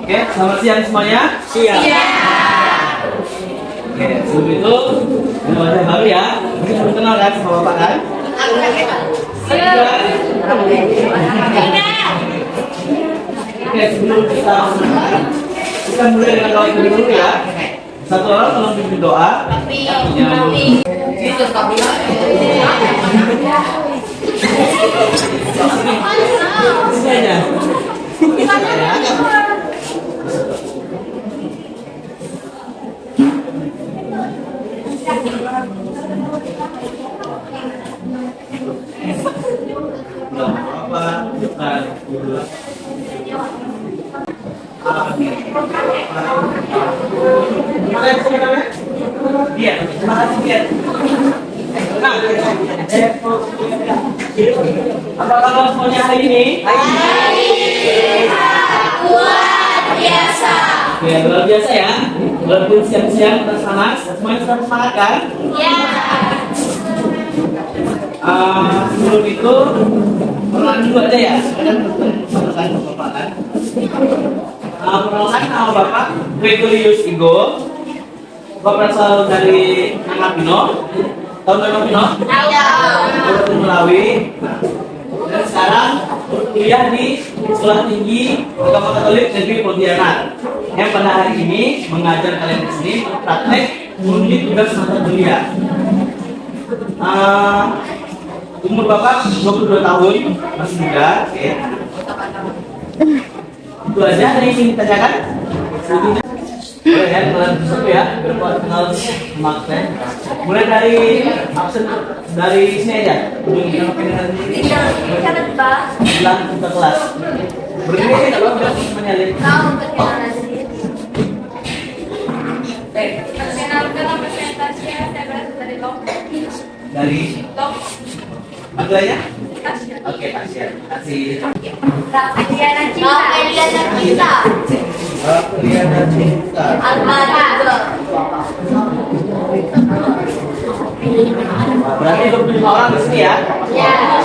Oke, selamat siang semuanya. Siang. Oke, sebelum itu ada wajah baru ya. Mungkin belum kenal kan sama Bapak kan? Oke, sebelum kita mulai, kita mulai dengan doa dulu ya. Satu orang tolong pimpin doa. Sini aja. Iya, terima kasih ya. Nah, apa kabar semuanya hari ini? Luar biasa. Oke, luar biasa ya. Walaupun siang-siang tersemangat, semuanya sudah semangat kan? Ya. Sebelum itu perkenalan dulu aja ya. Perkenalan Bapak kan. Perkenalkan nama Bapak Gregorius Igo. Bapak berasal dari Mapino. Tahu nama Mapino? Kabupaten Melawi. Dan sekarang kuliah di Sekolah Tinggi Agama Katolik Negeri Pontianak. Yang pada hari ini mengajar kalian di sini praktek mengundi tugas mata kuliah. Umur Bapak 22 tahun, masih muda, oke. Itu aja yang ingin ditanyakan. Boleh ya, kenalan satu ya, berbuat kenal sama saya. Mulai dari absen dari sini aja. Bilang kita kelas. Berdiri tidak apa-apa, semuanya lihat. Dari Angganya? Oke, pasien. Kasih. Eliana Cinta. Eliana Cinta. Berarti 25 orang di sini ya? Ya.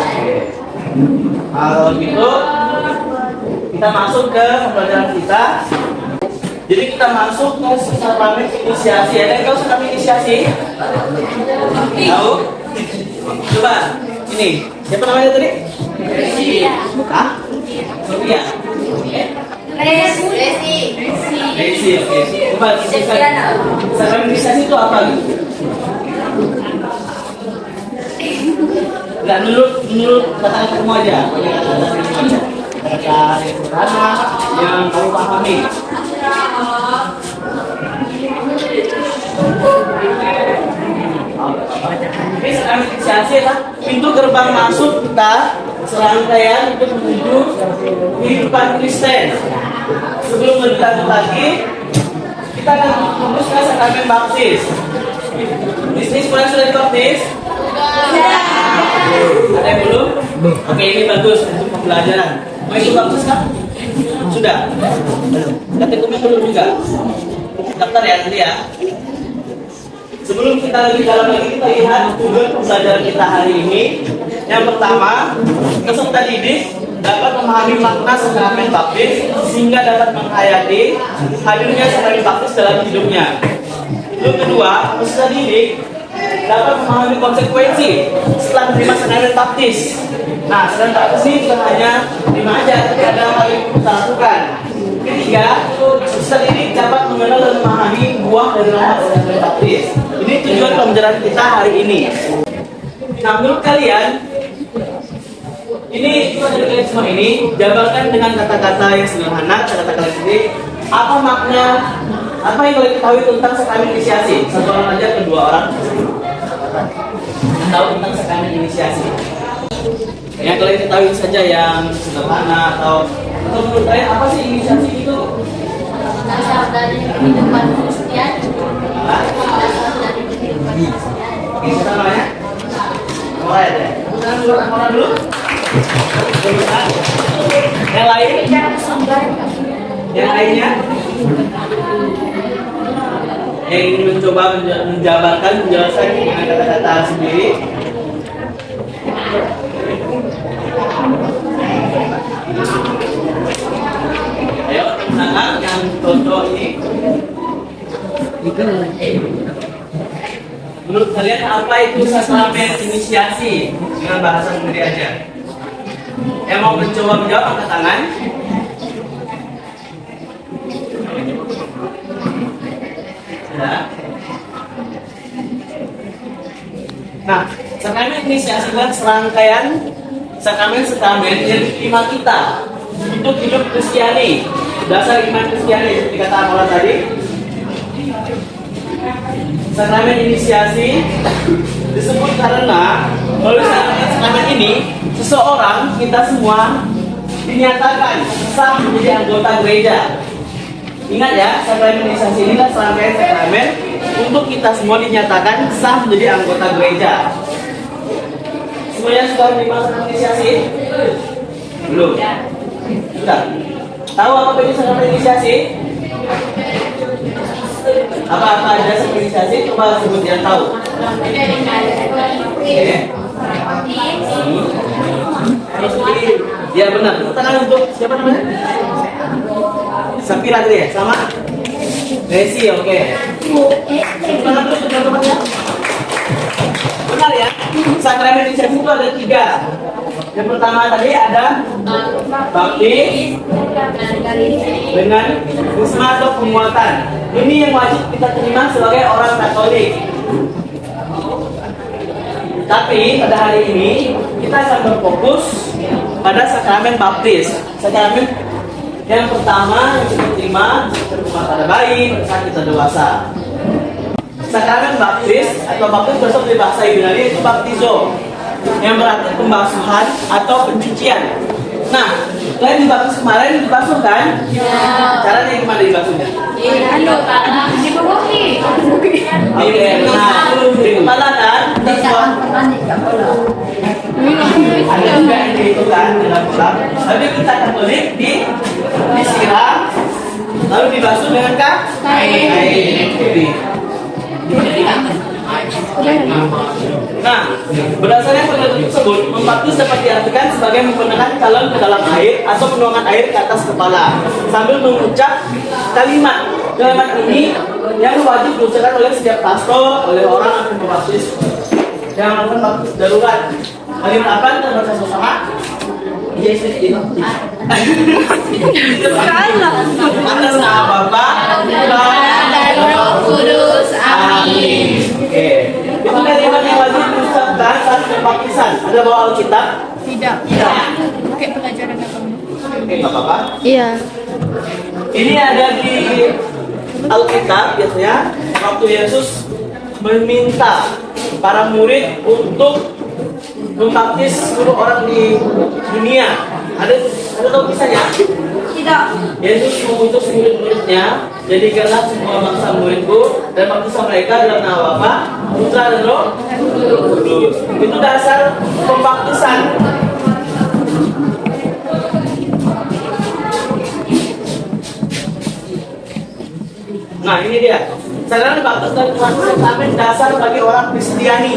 Kalau gitu, kita masuk ke pembelajaran kita. Jadi kita masuk ke sakramen inisiasi. Ada yang tahu sakramen inisiasi? Tahu? Coba, ini siapa namanya tadi? Hah? Sofia. Resi, oke. Coba sakramen inisiasi itu apa? Enggak, menurut kata kamu aja. Kata yang sederhana yang kamu pahami. Ini sakramen inisiasi adalah pintu gerbang masuk kita serangkaian untuk menuju kehidupan Kristen. Sebelum berlanjut lagi, kita akan fokus ke sakramen baptis. Di sini semuanya sudah dibaptis? Ada yang belum? Oke, ini bagus untuk pembelajaran. Mau ikut baptis kan? Sudah? Belum. Katanya belum juga. Daftar ya nanti ya. Sebelum kita lebih dalam lagi, kita lihat tujuan pembelajaran kita hari ini. Yang pertama, peserta didik dapat memahami makna sakramen baptis sehingga dapat menghayati hadirnya sakramen baptis dalam hidupnya. Yang kedua, peserta didik dapat memahami konsekuensi setelah menerima sakramen baptis. Nah, sakramen baptis ini bukan hanya terima aja, tapi ada hal yang kita lakukan. Ketiga, peserta didik dapat mengenal dan memahami buah dari rahmat sakramen baptis. Ini tujuan pembelajaran kita hari ini. Nah, menurut kalian, ini dari kalian semua ini jabarkan dengan kata-kata yang sederhana, kata-kata kalian sendiri. Apa makna? Apa yang kalian ketahui tentang sakramen inisiasi? Satu orang aja, kedua orang tahu tentang sakramen inisiasi. Yang kalian ketahui saja yang sederhana atau menurut kalian apa sih inisiasi itu? Dasar dari kehidupan Kristen. Oke, siapa namanya? Mulai deh. Orang dulu. Yang lain? Yang lainnya? Yang ingin mencoba menjabarkan, menjelaskan dengan kata-kata sendiri. Ayo, anak-anak yang contoh ini. Menurut kalian apa itu sakramen inisiasi dengan bahasa sendiri aja? Yang mau mencoba menjawab angkat tangan. Ya. Nah, sakramen inisiasi adalah serangkaian sakramen-sakramen yang diterima kita untuk hidup Kristiani. Dasar iman Kristiani seperti kata orang tadi. Sakramen inisiasi disebut karena melalui sakramen ini seseorang, kita semua dinyatakan sah menjadi anggota gereja. Ingat ya, sakramen inisiasi ini adalah serangkaian sakramen untuk kita semua dinyatakan sah menjadi anggota gereja. Semuanya sudah menerima sakramen inisiasi? Belum? Sudah? Tahu apa itu sakramen inisiasi? Apa aja sakramen inisiasi? Coba sebut yang tahu. Oke. Ya benar. Tangan untuk siapa namanya? Sapira tadi ya? Sama? Desi, oke. Tangan terus untuk teman-temannya. Benar ya? Sakramen inisiasi itu ada 3. Yang pertama tadi ada baptis dengan krisma atau pemuatan. Ini yang wajib kita terima sebagai orang Katolik. Tapi pada hari ini kita akan berfokus pada sakramen baptis. Sakramen yang pertama yang kita terima pada bayi pada saat kita dewasa. Sakramen baptis atau baptis berasal dari bahasa Yunani itu baptizo, yang berarti pembasuhan atau pencucian. Nah, kalian dibasuh kemarin dibasuh kan? Ya. Caranya gimana dibasuhnya? Dibubuhi. Oke, nah, di kepala dan ada juga yang dihitung dalam kolam. Tapi kita Katolik disiram, lalu dibasuh dengan kain. Nah, berdasarkan penelitian tersebut, membaptis dapat diartikan sebagai menggunakan calon ke dalam air atau menuangkan air ke atas kepala sambil mengucap kalimat. Kalimat ini yang wajib diucapkan oleh setiap pastor, oleh orang yang membaptis yang melakukan baptis darurat. Kalimat apa kita baca sama-sama? Yesus itu. Atas nama Bapa, Putra, dan Roh Kudus. Amin. Oke. Itu kalimat yang wajib diucapkan saat pembaptisan. Ada bawa Alkitab? Tidak. Oke, pelajaran agama. Oke, nggak apa-apa. Iya. Ini ada di Alkitab, biasanya waktu Yesus meminta para murid untuk membaptis seluruh orang di dunia. Ada tahu kisahnya? Tidak. Yesus mengutus murid-muridnya, jadikanlah semua bangsa muridku dan baptislah mereka dalam nama Bapa, Putra dan Roh Kudus. Itu dasar pembaptisan. Nah, ini dia. Sarana baptis dan sakramen dasar bagi orang Kristiani.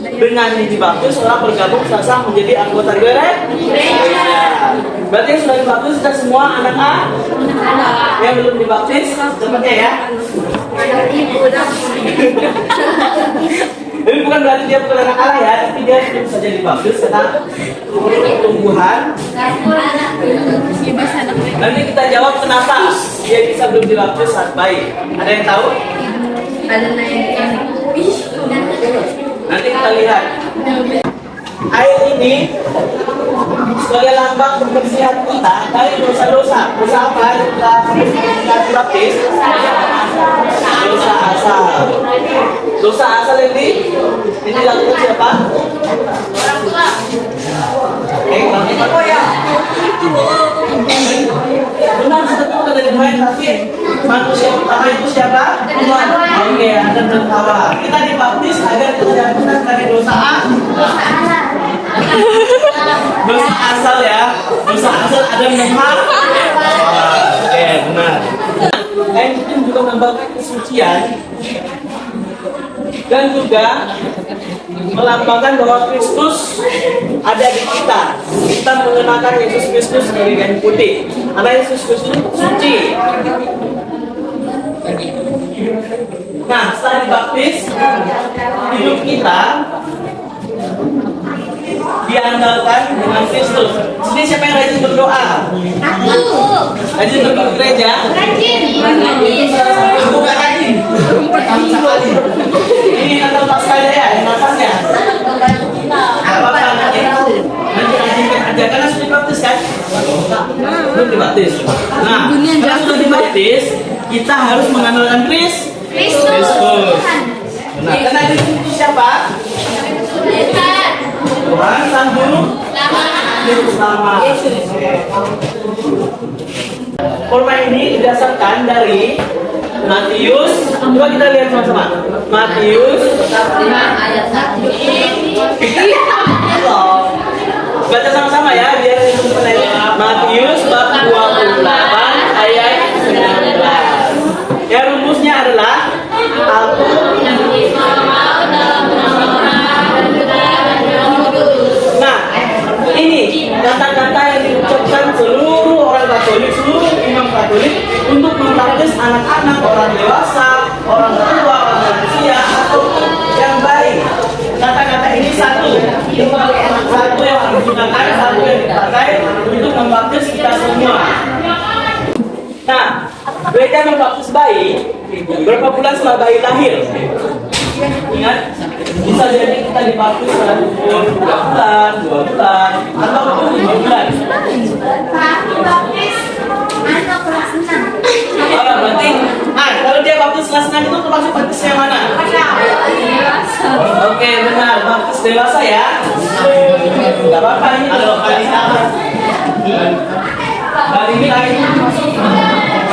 Dengan dibaptis, orang bergabung sah menjadi anggota gereja. Berarti yang sudah dibaptis sudah semua anak-anak. Yang belum dibaptis, sepertinya ya. Ini bukan berarti dia bukan anak Allah ya, tapi dia belum saja dibaptis karena pertumbuhan. Nanti kita jawab kenapa dia bisa belum dibaptis saat bayi. Ada yang tahu? Nanti kita lihat. Air ini sebagai lambang kebersihan kita dari dosa-dosa. Dosa apa? Kita baptis. Dosa asal. Dosa asal ini dilakukan siapa? Orang tua. Oh ya. Benar, setelah kita dimulai tapi manusia pertama itu siapa? Oke, Adam dan Hawa. Kita dibaptis agar kita bebas dari dosa dosa asal ya. Dosa asal Adam dan Hawa. Oke, benar. Kain putih juga melambangkan kesucian dan juga melambangkan bahwa Kristus ada di kita. kita mengenakan Yesus Kristus dari kain putih. Karena Yesus Kristus suci. Nah, setelah dibaptis, hidup kita diandalkan dengan Kristus. Sini siapa yang rajin berdoa? Rajin pergi ke gereja? Aku gak rajin. Ini Natal Paskahnya ya, ini Natalnya. Apa nanti rajinkan aja karena sudah dibaptis kan? Belum dibaptis. Nah, karena sudah dibaptis, kita harus mengandalkan Kristus. Nah, karena itu siapa? Tuhan Sang Juru Selamat. Forma ini didasarkan dari Matius. Coba kita lihat sama-sama. Matius ayat 1. Baca sama-sama ya biar itu penanya. Matius bab 28 ayat 19. Ya, rumusnya adalah aku ini kata-kata yang diucapkan seluruh orang Katolik, seluruh imam Katolik untuk membaptis anak-anak, orang dewasa, orang tua, orang lansia, ataupun yang baik. Kata-kata ini satu yang digunakan, satu yang dipakai untuk membaptis kita semua. Nah, gereja membaptis bayi berapa bulan setelah bayi lahir? Ingat, bisa jadi kita dibaptis dalam umur 3 bulan, 2 bulan, atau 5 bulan. Oh, berarti, kalau dia baptis kelas 6 itu termasuk baptis yang mana? Oke, benar, baptis dewasa ya. Tidak apa-apa ini kalau kalian dari lain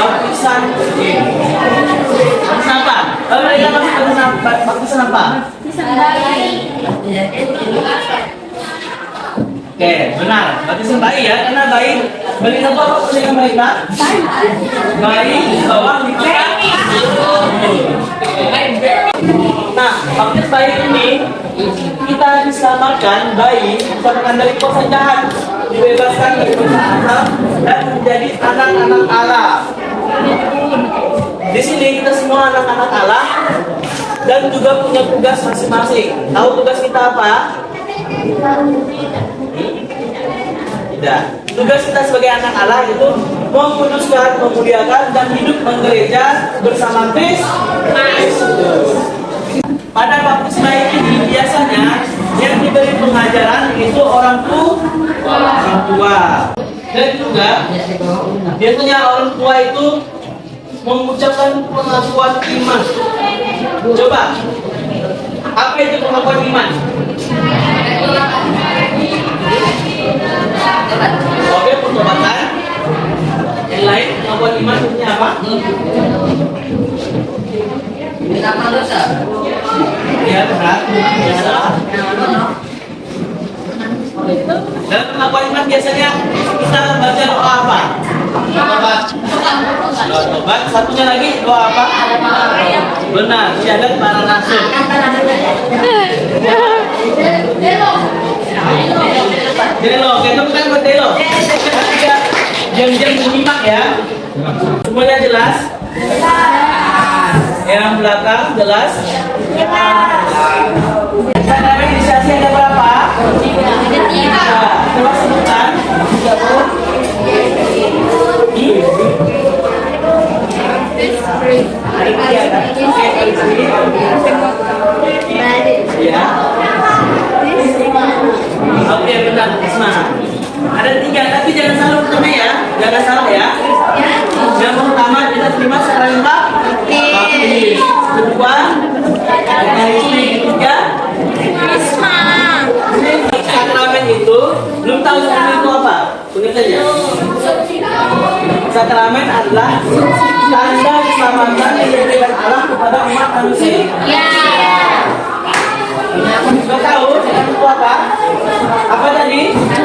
baptisan apa? Kalau mereka baptisan apa? Oke, benar. Baptisan bayi ya, karena bayi melihat apa dengan mereka? Bayi di bawah 5 tahun. Nah, baptis bayi ini kita diselamatkan, bayi diselamatkan dari kuasa jahat, dibebaskan dari kuasa azab dan menjadi anak-anak Allah. Di sini kita semua anak-anak Allah dan juga punya tugas masing-masing. Tahu tugas kita apa? Tidak. Tugas kita sebagai anak Allah itu menguduskan, memuliakan dan hidup menggereja bersama Kristus. Pada baptis bayi ini biasanya yang diberi pengajaran itu orang tua. Dan juga biasanya orang tua itu mengucapkan pengakuan iman. Coba, apa itu pengakuan iman? Oke, pertobatan. Yang lain pengakuan iman maksudnya apa? Mengaku dosa. Ya, benar. Dan pengakuan iman biasanya kita baca doa apa? Doa tobat. Satunya lagi doa apa? Benar, syahadat para rasul. Delo, kita bukan buat delo. Jam-jam menyimak ya. Semuanya jelas? Yang belakang jelas? Saudara inisiasi ada berapa? 3. Coba sebutkan. Ya. Oke, benar. Semangat. Ada 3, tapi jangan salah pertama ya. Jangan salah ya. Yang pertama kita terima sakramen baptis. Kedua, ketiga, sakramen itu belum tahu sakramen itu apa. Tunggu saja. Sakramen adalah tanda keselamatan yang diberikan Allah kepada umat manusia. Sudah tahu sakramen itu apa? Apa tadi?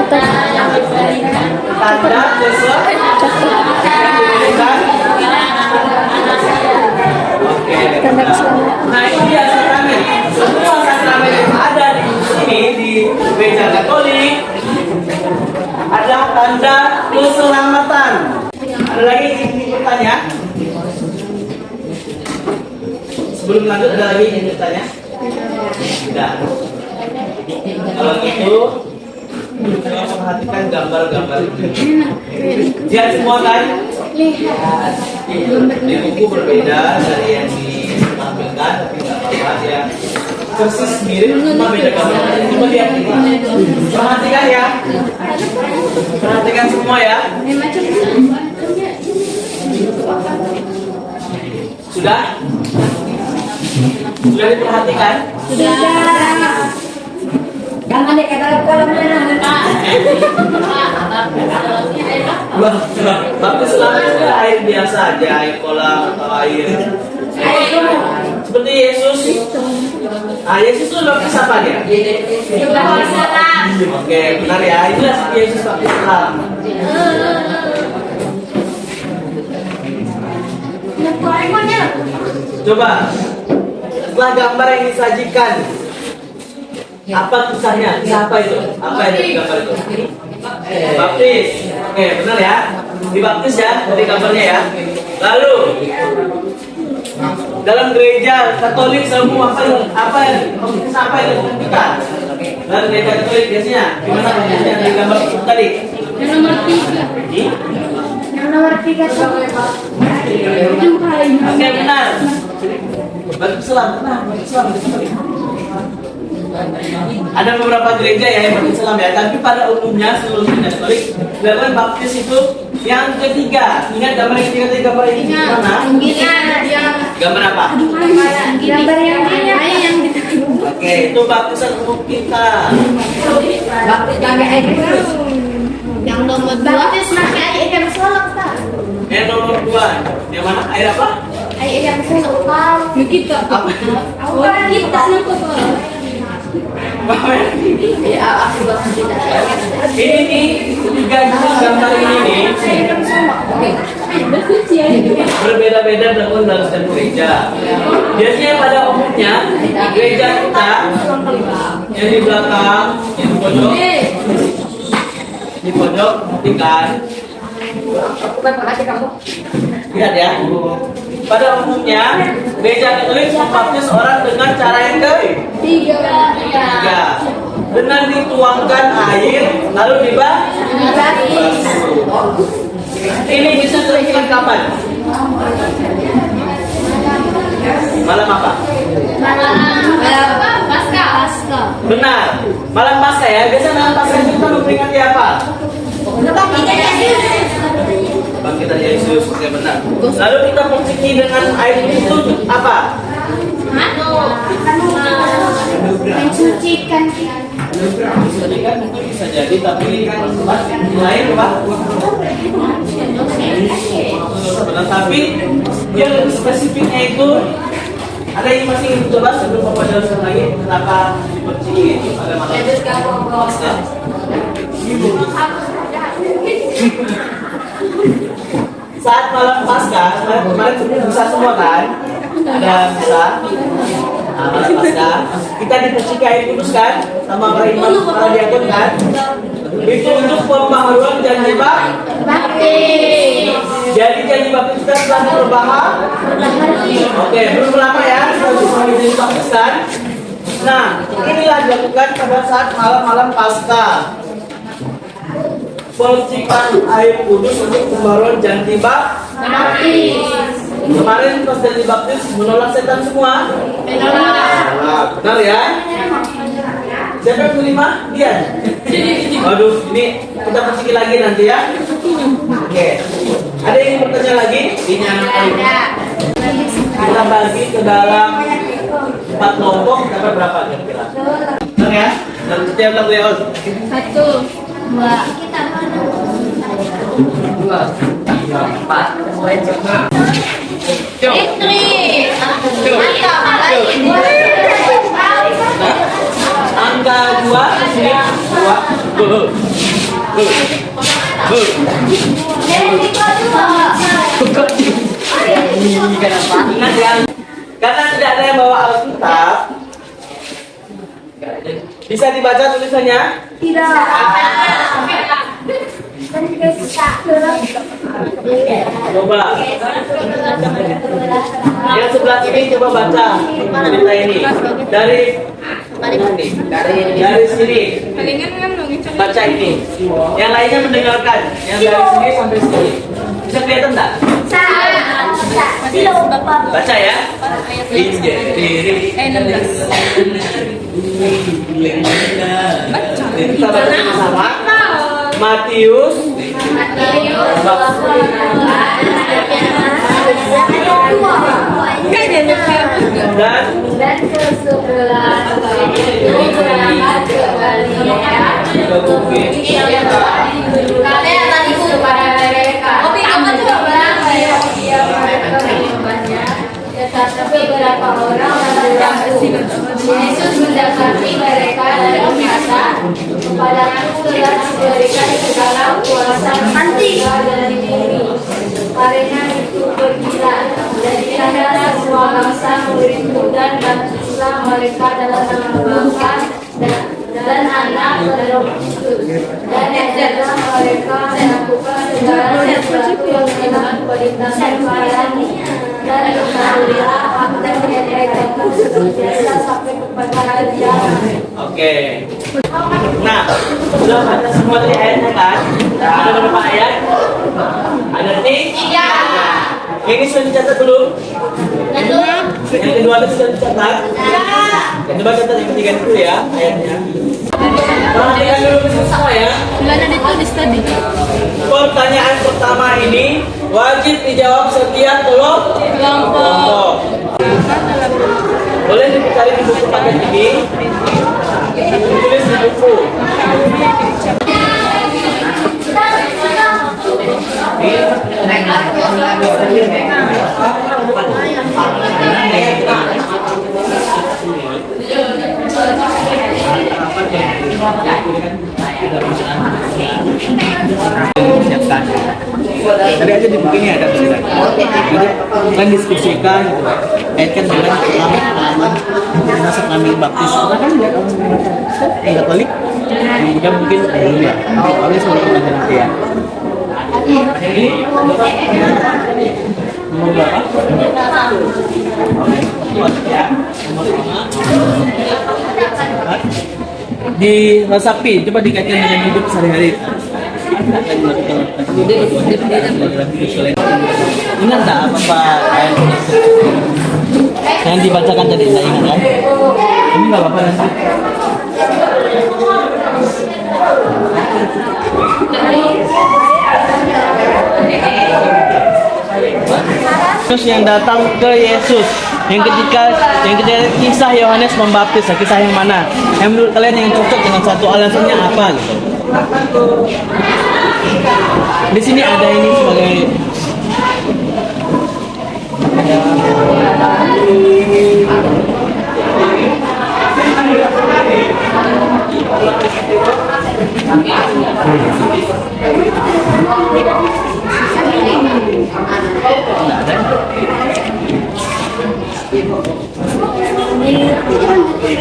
Tanda keselamatan yang diberikan. Oke. Nah, ini dia sakramen. Semua sakramen yang ada di sini di gereja Katolik Sebelum lanjut ada lagi yang bertanya? Tidak. Kalau gitu, coba perhatikan gambar-gambar itu. Lihat semua kan? Lihat. Di buku berbeda dari yang ditampilkan, tapi nggak apa-apa ya. Persis mirip, cuma beda gambar. Coba lihat ini. Perhatikan ya. Perhatikan semua ya. Sudah? Sudah diperhatikan? Jangan deh kata kolam renang. Baptis selama itu air biasa aja, air kolam atau air seperti Yesus. Yesus itu baptis apa dia? Oke, benar ya. Itulah seperti Yesus baptis selam. Coba, setelah gambar yang disajikan, apa kisahnya? Siapa itu? Apa yang di gambar itu? Baptis. Oke, benar ya. Dibaptis ya, dari gambarnya ya. Lalu dalam gereja Katolik semua apa yang kita? Dalam gereja Katolik biasanya gimana baptisnya dari gambar itu tadi? Yang nomor 3. Yang nomor 3 Oke, benar. Baptis selam, baptis selam. Ada beberapa gereja ya yang baptis selam ya, tapi pada umumnya seluruh gereja Katolik dilakukan baptis itu yang ketiga. Ingat gambar yang ketiga tadi, gambar ini mana? Gambar apa? Gambar yang yang Oke, itu baptisan umum kita. Baptis pakai air keras. yang nomor 2 pakai air ikan solok, Kak. Yang nomor 2, yang mana? Air apa? Air ikan solok. Kita. Apa? Kita Ya, aku buat tidak. Ini nih, tiga jenis gambar ini nih berbeda-beda dilakukan dalam setiap gereja. Biasanya pada umumnya gereja kita yang di belakang, yang di pojok, ikan. Lihat ya. Pada umumnya gereja Katolik membaptis orang dengan cara yang ketiga, dengan dituangkan air lalu dibasuh. Ini bisa dilakukan kapan? Malam apa? Pasca. Benar, malam Paskah ya. Biasanya malam Paskah itu kita memperingati apa? Bangkitan Yesus. Oke, benar. Lalu kita perciki dengan air itu untuk apa? Mensucikan. Mensucikan itu bisa jadi, tapi lain apa? Benar, tapi yang lebih spesifiknya itu ada yang masih ingin coba sebelum Bapak jelaskan lagi kenapa diperciki itu ada masalah. Saat malam Paskah, kemarin bisa semua kan? Ada bisa. Nah, malam Paskah, kita diperciki air kudus kan? Sama para imam, para diakon kan? Itu untuk pembaharuan janji baptis. Jadi janji baptis kita telah diperbaharui. Oke, belum lama ya, kita janji baptis kan? Nah, inilah dilakukan pada saat malam-malam Paskah. Percikan air kudus untuk pembaruan janji baptis. Kemarin pas janji baptis menolak setan semua. Menolak. Benar ya? Siapa yang kelima? Dia. Waduh, ini kita perciki lagi nanti ya. Oke. Ada yang ingin bertanya lagi? Kita bagi ke dalam 4 kelompok, dapat berapa kira-kira? Benar ya? Dan setiap lagu ya, 1, 2, 3, 4. Angka 2 sini 2. Ingat ya, karena tidak ada yang bawa Alkitab, bisa dibaca tulisannya? tidak. Coba. Yang sebelah kelas ini coba baca cerita ini dari sini. Baca ini. Yang lainnya mendengarkan. Yang dari sini sampai sini. Bisa kelihatan enggak? Baca ya. Kita baca sama-sama. Matius dan sesebelah berangkat ke Galilea kalian tadi kepada mereka tetapi beberapa orang ragu. Yesus mendekati mereka dan berkata, kepadaku telah diberikan segala kuasa dan bumi. Karena itu pergilah, jadikanlah semua bangsa muridku dan baptislah mereka dalam nama Bapa dan Anak dan Roh Kudus, dan ajarlah mereka melakukan segala sesuatu yang telah kuperintahkan kepadamu. Dan ketahuilah aku dan mereka biasa sampai kepada hari kiamat. Oke. Nah, sudah baca semua dari ayatnya kan? Ada berapa ayat? Ada 3. Yang ini sudah dicatat belum? Yang kedua itu sudah dicatat? Yang coba catat yang ketiga dulu ya ayatnya. Perhatikan dulu semua ya. Pertanyaan pertama ini wajib dijawab setiap kelompok. Boleh dicari di buku paket ini. Tulis di buku. Siapkan. Tadi aja di buku ini ada tulisan. Kan diskusikan gitu. Kaitkan dengan pengalaman masa kami baptis. Karena kan ya Katolik juga mungkin belum ya. Kali sebelum nanti ya. Nomor berapa? Ya. Diresapi, coba dikaitkan dengan hidup sehari-hari. Ingat tak apa yang dibacakan tadi? Saya ingat kan? Ini nggak apa-apa nanti. Yesus yang datang ke Yesus yang ketika kisah Yohanes Pembaptis, kisah yang mana? Yang menurut kalian yang cocok dengan satu alasannya apa gitu? Di sini ada ini sebagai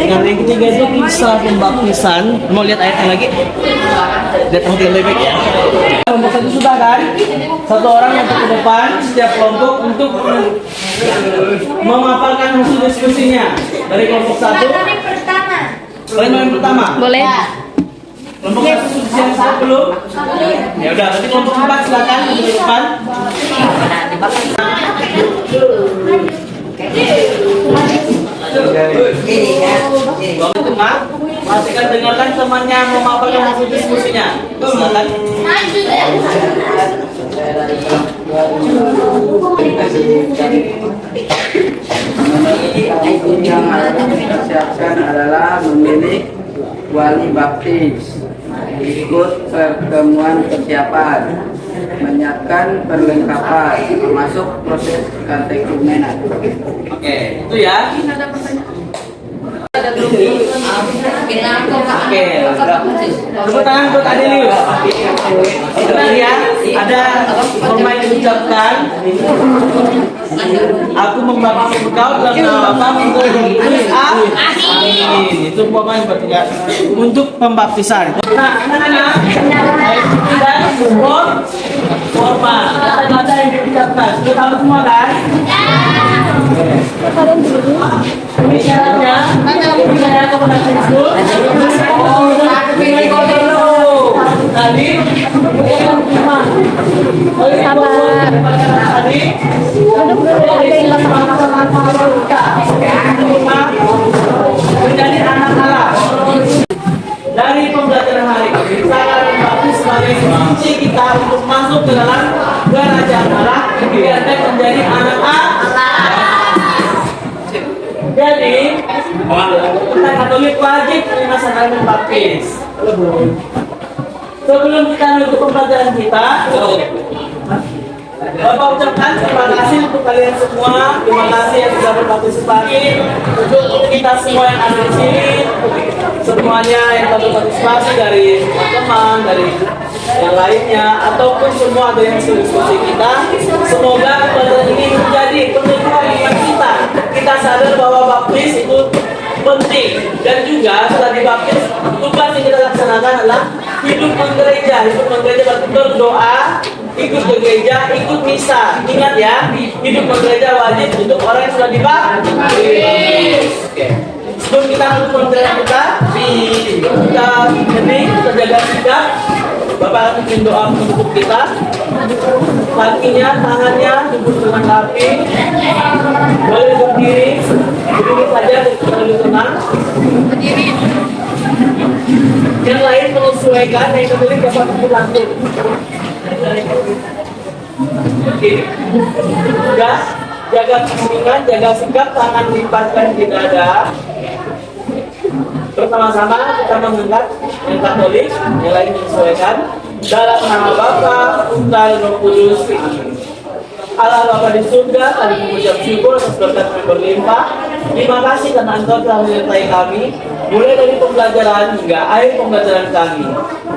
Yang ketiga itu kisah pembaptisan. Mau lihat ayatnya lagi? Lihat nanti lebih ya. Kelompok satu sudah kan? Satu orang yang ke depan setiap kelompok untuk memaparkan hasil diskusinya. Dari kelompok satu. Kalian yang pertama? Boleh. Kelompok satu yang satu belum? Ya udah, nanti kelompok 4 silakan ke depan. Kelompok tengah, pastikan dengarkan temannya memaparkan hasil diskusinya. Silakan. Yang harus dipersiapkan adalah memilih wali baptis, ikut pertemuan persiapan, menyiapkan perlengkapan, termasuk proses katekumenan. Oke, itu ya. Oke, tepuk tangan buat Adelius. Benar ya, ada format yang diucapkan. Aku membaptis engkau dalam nama Bapa tulis Amin. Itu pokoknya berarti untuk pembaptisan. Nah, anak-anak, dan formal. Kata-kata yang diucapkan, sudah tahu semua kan? Tadi. Menjadi anak Allah. Dari pembelajaran hari ini, saya membagi sebagai kunci kita untuk masuk ke dalam kerajaan Allah, biar kita menjadi anak Allah. Jadi, kita Katolik wajib menerima sakramen baptis. Sebelum kita menutup pembelajaran kita, Bapak ucapkan terima kasih untuk kalian semua. Terima kasih yang sudah berpartisipasi. Untuk kita semua yang ada di sini, semuanya yang telah berpartisipasi dari teman-teman, dari yang lainnya, ataupun semua ada yang diskusi kita. Semoga pembelajaran ini menjadi penentuan iman kita. Kita sadar bahwa baptis itu penting, dan juga setelah dibaptis, tugas yang kita laksanakan adalah hidup menggereja. Hidup menggereja berarti berdoa, ikut ke gereja, ikut misa. Ingat ya, hidup bergereja wajib untuk orang yang sudah dibaptis. Sebelum kita untuk pembelajaran kita hening, kita jaga sikap. Bapak akan bikin doa untuk kita. Kakinya, tangannya duduk dengan rapi. Boleh berdiri saja, lebih tenang. Yang lain menyesuaikan, yang Katolik dapat langsung. Juga jaga keheningan, jaga sikap, tangan dilimpahkan di dada. Bersama-sama kita mengangkat yang Katolik, yang lain menyesuaikan. Dalam nama Bapa, Putra, dan Roh Kudus. Amin. Allah Bapa di surga, kami mengucap syukur atas berkat yang berlimpah. Terima kasih karena Engkau telah menyertai kami, mulai dari pembelajaran hingga akhir pembelajaran kami.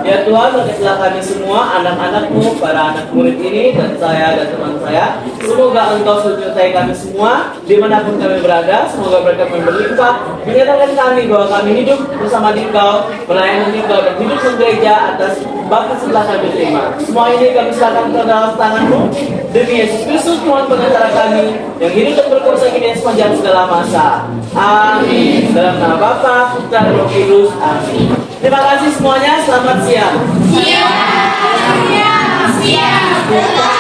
Ya Tuhan, berkatilah kami semua, anak-anak-Mu, para anak murid ini, dan saya dan teman saya. Semoga Engkau menyertai kami semua, dimanapun kami berada. Semoga berkat yang berlimpah menyatakan kami bahwa kami hidup bersama di Engkau, melayani Engkau, dan hidup gereja atas bakti setelah kami terima. Semua ini kami serahkan ke dalam tangan-Mu. Demi Yesus Kristus, Tuhan pengacara kami, yang hidup dan berkuasa kini sepanjang segala masa. Amin. Dalam nama Bapa, Putra, dan Roh Kudus. Amin. Terima kasih semuanya. Selamat siang. Siap.